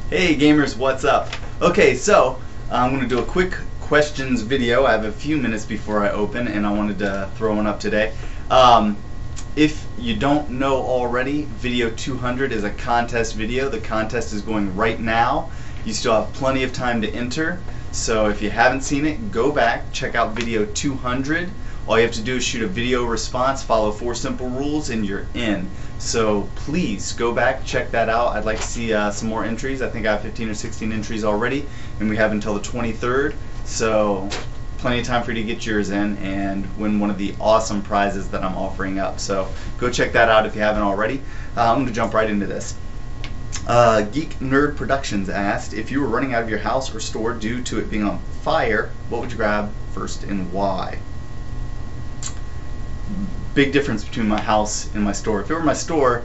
Hey gamers, what's up? Okay, so I'm going to do a quick questions video. I have a few minutes before I open and I wanted to throw one up today. If you don't know already, video 200 is a contest video. The contest is going right now. You still have plenty of time to enter. So if you haven't seen it, go back, check out video 200. All you have to do is shoot a video response, follow 4 simple rules, and you're in. So please go back, check that out. I'd like to see some more entries. I think I have 15 or 16 entries already, and we have until the 23rd. So plenty of time for you to get yours in and win one of the awesome prizes that I'm offering up. So go check that out if you haven't already. I'm going to jump right into this. Geek Nerd Productions asked, if you were running out of your house or store due to it being on fire, what would you grab first and why? Big difference between my house and my store. If it were my store,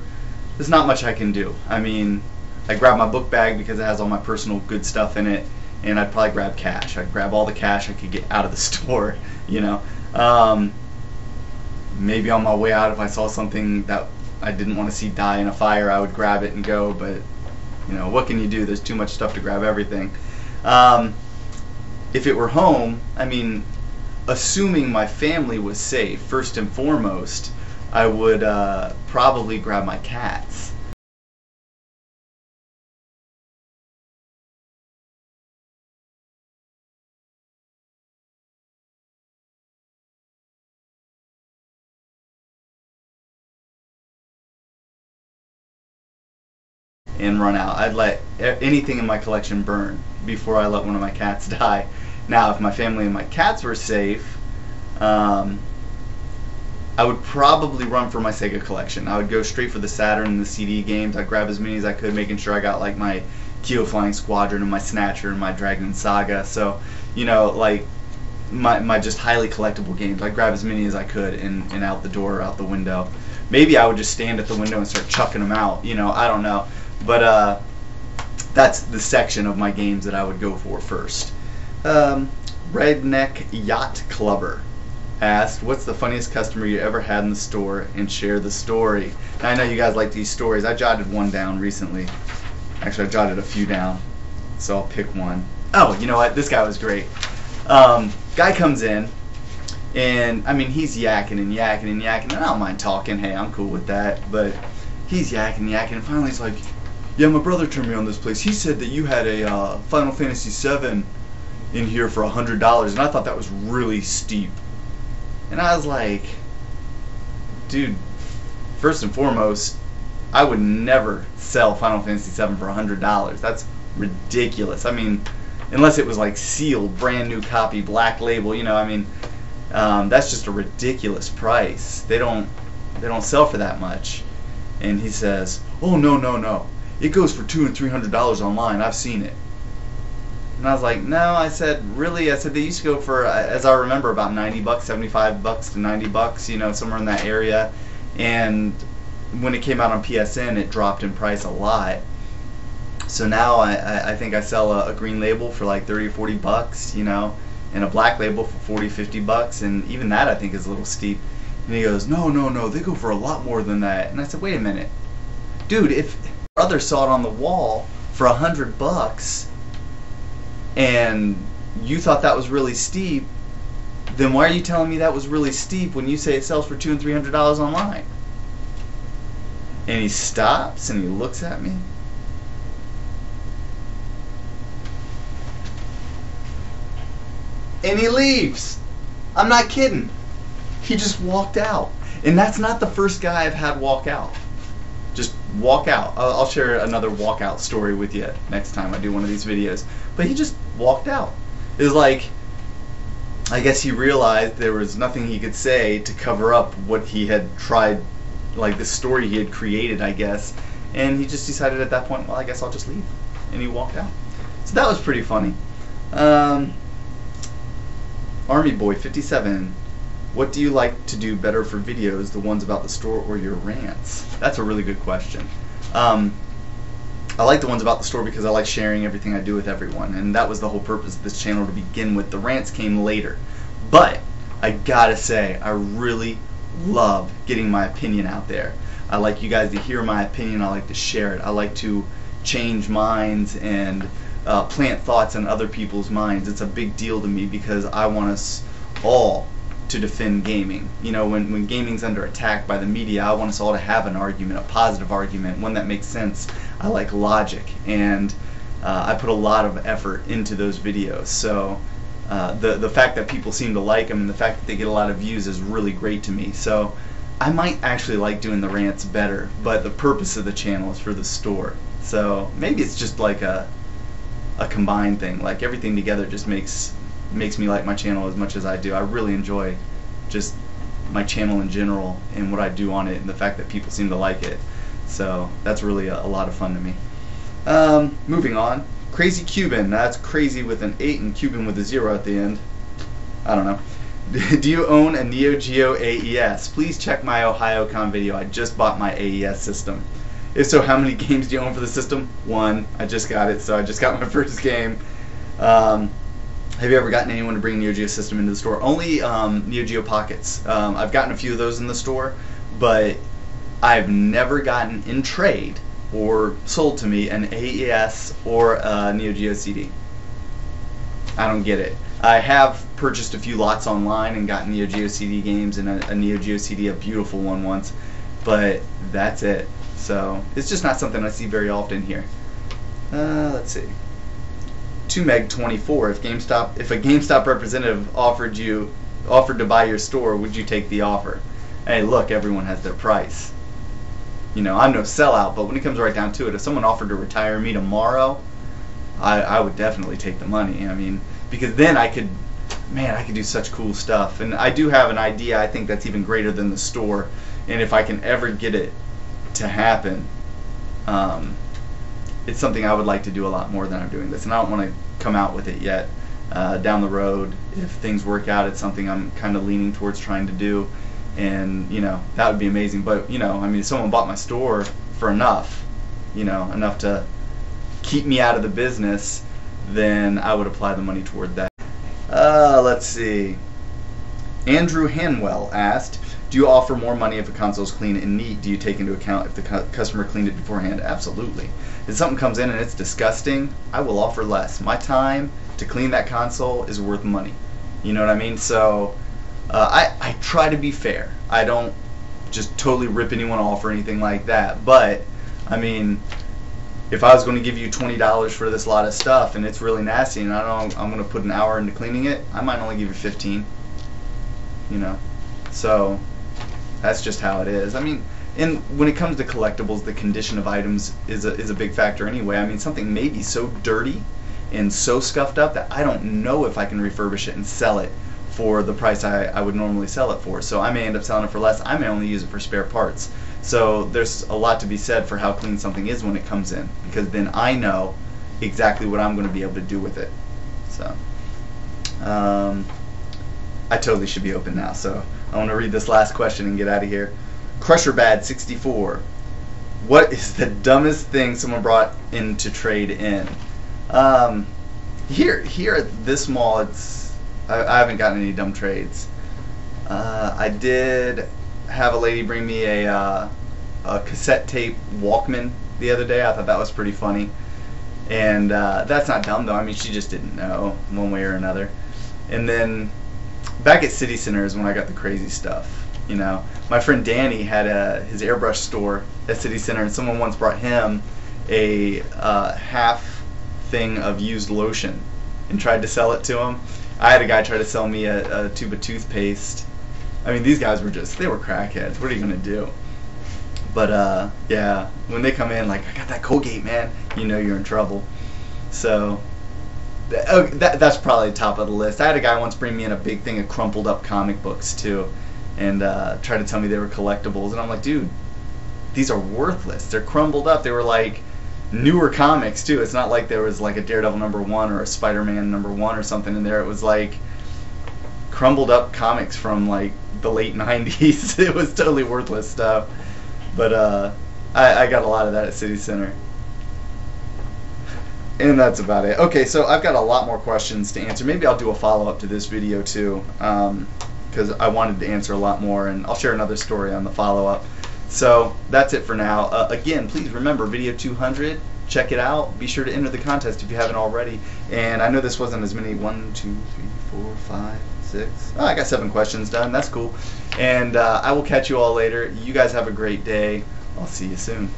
there's not much I can do. I mean, I grab my book bag because it has all my personal good stuff in it, and I'd probably grab cash. I'd grab all the cash I could get out of the store, you know. Maybe on my way out, if I saw something that I didn't want to see die in a fire, I would grab it and go, but you know, what can you do? There's too much stuff to grab everything. If it were home, I mean, assuming my family was safe, first and foremost, I would probably grab my cats. And run out. I'd let anything in my collection burn before I let one of my cats die. Now, if my family and my cats were safe, I would probably run for my Sega collection. I would go straight for the Saturn and the CD games. I'd grab as many as I could, making sure I got like my Kyo Flying Squadron and my Snatcher and my Dragon Saga. So, you know, like my just highly collectible games. I'd grab as many as I could and out the door or out the window. Maybe I would just stand at the window and start chucking them out. You know, I don't know. But that's the section of my games that I would go for first. Redneck Yacht Clubber asked, what's the funniest customer you ever had in the store, and share the story. Now, I know you guys like these stories. I jotted one down recently. Actually, I jotted a few down, so I'll pick one. Oh, you know what? This guy was great. Guy comes in, and I mean, he's yakking and yakking and yakking, and I don't mind talking. Hey, I'm cool with that. But he's yakking and yakking, and finally he's like, yeah, my brother turned me on this place. He said that you had a Final Fantasy VII in here for $100, and I thought that was really steep. And I was like, dude, first and foremost, I would never sell Final Fantasy VII for $100. That's ridiculous. I mean, unless it was like sealed, brand new copy, black label, you know, I mean, that's just a ridiculous price. They don't sell for that much. And he says, oh, no. It goes for $200 and $300 online. I've seen it. And I was like, no. I said, really? I said, they used to go for, as I remember, about $90, $75 to $90, you know, somewhere in that area. And when it came out on PSN, it dropped in price a lot. So now I think I sell a green label for like 30 or 40 bucks, you know, and a black label for 40, 50 bucks. And even that I think is a little steep. And he goes, no, they go for a lot more than that. And I said, wait a minute. Dude, if brother saw it on the wall for $100 and you thought that was really steep, then why are you telling me that was really steep when you say it sells for $200 and $300 online? And he stops and he looks at me. And he leaves. I'm not kidding. He just walked out. And that's not the first guy I've had walk out. Just walk out. I'll share another walkout story with you next time I do one of these videos. But he just walked out. It was like, I guess he realized there was nothing he could say to cover up what he had tried, like the story he had created, I guess. And he just decided at that point, well, I guess I'll just leave. And he walked out. So that was pretty funny. Army Boy 57. What do you like to do better for videos, the ones about the store or your rants? That's a really good question. I like the ones about the store because I like sharing everything I do with everyone, and that was the whole purpose of this channel to begin with. The rants came later. But I gotta say, I really love getting my opinion out there. I like you guys to hear my opinion. I like to share it. I like to change minds and plant thoughts in other people's minds. It's a big deal to me because I want us all to defend gaming. You know, when gaming's under attack by the media, I want us all to have an argument, a positive argument, one that makes sense. I like logic, and I put a lot of effort into those videos. So the fact that people seem to like them and the fact that they get a lot of views is really great to me. So I might actually like doing the rants better, but the purpose of the channel is for the store. So maybe it's just like a combined thing. Like everything together just makes me like my channel as much as I do. I really enjoy just my channel in general and what I do on it and the fact that people seem to like it. So that's really a lot of fun to me. Moving on. Crazy Cuban. That's crazy with an 8 and Cuban with a 0 at the end. I don't know. Do you own a Neo Geo AES? Please check my OhioCon video. I just bought my AES system. If so, how many games do you own for the system? 1. I just got it, so I just got my first game. Have you ever gotten anyone to bring Neo Geo system into the store? Only Neo Geo Pockets. I've gotten a few of those in the store, but I've never gotten in trade or sold to me an AES or a Neo Geo CD. I don't get it. I have purchased a few lots online and gotten Neo Geo CD games and a Neo Geo CD, a beautiful one once, but that's it. So it's just not something I see very often here. Let's see. 2Meg24. If a GameStop representative offered to buy your store, would you take the offer? Hey, look, everyone has their price. You know, I'm no sellout, but when it comes right down to it, if someone offered to retire me tomorrow, I would definitely take the money. I mean, because then I could do such cool stuff. And I do have an idea, I think, that's even greater than the store. And if I can ever get it to happen, it's something I would like to do a lot more than I'm doing this. And I don't want to come out with it yet. Down the road, if things work out, it's something I'm kind of leaning towards trying to do. And, you know, that would be amazing. But, you know, I mean, if someone bought my store for enough to keep me out of the business, then I would apply the money toward that. Let's see. Andrew Hanwell asked, do you offer more money if a console is clean and neat? Do you take into account if the customer cleaned it beforehand? Absolutely. If something comes in and it's disgusting, I will offer less. My time to clean that console is worth money. You know what I mean? So I try to be fair. I don't just totally rip anyone off or anything like that. But, I mean, if I was going to give you $20 for this lot of stuff and it's really nasty and I know I'm going to put an hour into cleaning it, I might only give you 15. You know? So that's just how it is. I mean, and when it comes to collectibles, the condition of items is a big factor anyway. I mean, something may be so dirty and so scuffed up that I don't know if I can refurbish it and sell it for the price I would normally sell it for. So I may end up selling it for less. I may only use it for spare parts. So there's a lot to be said for how clean something is when it comes in, because then I know exactly what I'm going to be able to do with it. So I totally should be open now. So I want to read this last question and get out of here. CrusherBad64. What is the dumbest thing someone brought in to trade in? Here at this mall, I haven't gotten any dumb trades. I did have a lady bring me a cassette tape Walkman the other day. I thought that was pretty funny. And that's not dumb though. I mean, she just didn't know one way or another. And then back at City Center is when I got the crazy stuff. You know, my friend Danny had his airbrush store at City Center, and someone once brought him a half thing of used lotion and tried to sell it to him. I had a guy try to sell me a tube of toothpaste. I mean, these guys were they were crackheads. What are you gonna do? But yeah, when they come in like, I got that Colgate, man, you know you're in trouble. So that's probably top of the list. I had a guy once bring me in a big thing of crumpled up comic books too, and try to tell me they were collectibles, and I'm like, dude, these are worthless. They're crumbled up. They were like newer comics too. It's not like there was like a Daredevil #1 or a Spider-Man #1 or something in there. It was like crumbled up comics from like the late 90s. It was totally worthless stuff. But I got a lot of that at City Center. And that's about it. Okay, so I've got a lot more questions to answer. Maybe I'll do a follow-up to this video too, because I wanted to answer a lot more, and I'll share another story on the follow-up. So that's it for now. Again, please remember, video 200, check it out. Be sure to enter the contest if you haven't already. And I know this wasn't as many. 1, 2, 3, 4, 5, 6. Oh, I got 7 questions done. That's cool. And I will catch you all later. You guys have a great day. I'll see you soon.